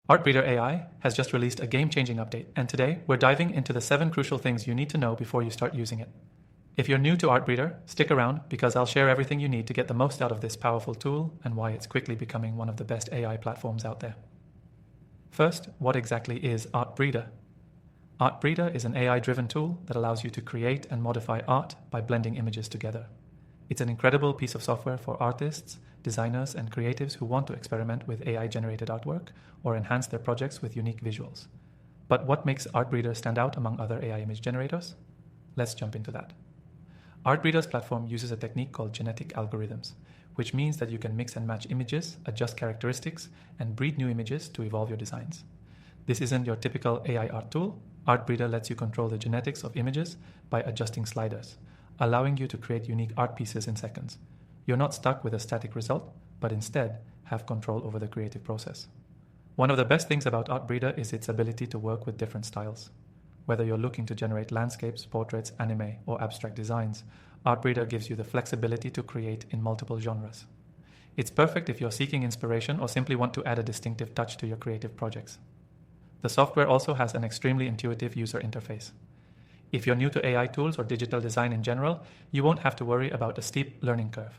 ArtBreeder AI has just released a game-changing update, and today we're diving into the 7 crucial things you need to know before you start using it. If you're new to ArtBreeder, stick around because I'll share everything you need to get the most out of this powerful tool and why it's quickly becoming one of the best AI platforms out there. First, what exactly is ArtBreeder? ArtBreeder is an AI-driven tool that allows you to create and modify art by blending images together. It's an incredible piece of software for artists, designers, and creatives who want to experiment with AI-generated artwork or enhance their projects with unique visuals. But what makes ArtBreeder stand out among other AI image generators? Let's jump into that. ArtBreeder's platform uses a technique called genetic algorithms, which means that you can mix and match images, adjust characteristics, and breed new images to evolve your designs. This isn't your typical AI art tool. ArtBreeder lets you control the genetics of images by adjusting sliders, allowing you to create unique art pieces in seconds. You're not stuck with a static result, but instead have control over the creative process. One of the best things about ArtBreeder is its ability to work with different styles. Whether you're looking to generate landscapes, portraits, anime, or abstract designs, ArtBreeder gives you the flexibility to create in multiple genres. It's perfect if you're seeking inspiration or simply want to add a distinctive touch to your creative projects. The software also has an extremely intuitive user interface. If you're new to AI tools or digital design in general, you won't have to worry about a steep learning curve.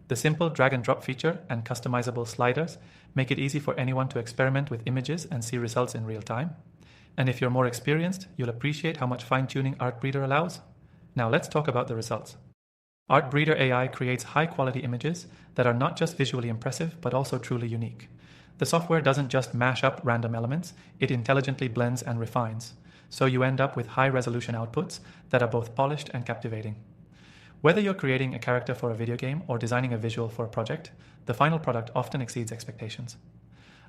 The simple drag-and-drop feature and customizable sliders make it easy for anyone to experiment with images and see results in real time. And if you're more experienced, you'll appreciate how much fine-tuning ArtBreeder allows. Now let's talk about the results. ArtBreeder AI creates high-quality images that are not just visually impressive, but also truly unique. The software doesn't just mash up random elements, it intelligently blends and refines. So you end up with high-resolution outputs that are both polished and captivating. Whether you're creating a character for a video game or designing a visual for a project, the final product often exceeds expectations.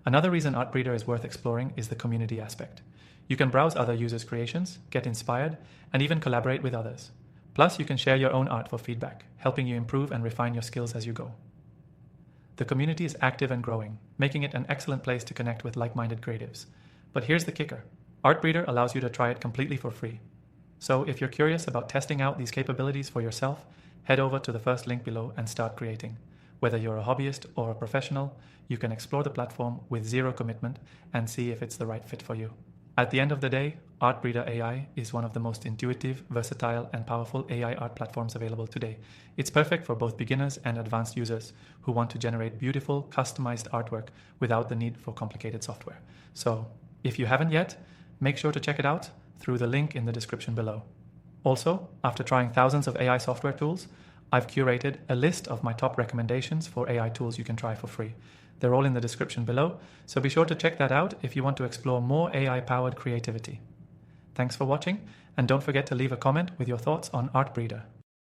Another reason ArtBreeder is worth exploring is the community aspect. You can browse other users' creations, get inspired, and even collaborate with others. Plus, you can share your own art for feedback, helping you improve and refine your skills as you go. The community is active and growing, making it an excellent place to connect with like-minded creatives. But here's the kicker. ArtBreeder allows you to try it completely for free. So if you're curious about testing out these capabilities for yourself, head over to the first link below and start creating. Whether you're a hobbyist or a professional, you can explore the platform with zero commitment and see if it's the right fit for you. At the end of the day, ArtBreeder AI is one of the most intuitive, versatile, and powerful AI art platforms available today. It's perfect for both beginners and advanced users who want to generate beautiful, customized artwork without the need for complicated software. So, if you haven't yet, make sure to check it out through the link in the description below. Also, after trying thousands of AI software tools, I've curated a list of my top recommendations for AI tools you can try for free. They're all in the description below, so be sure to check that out if you want to explore more AI-powered creativity. Thanks for watching, and don't forget to leave a comment with your thoughts on ArtBreeder.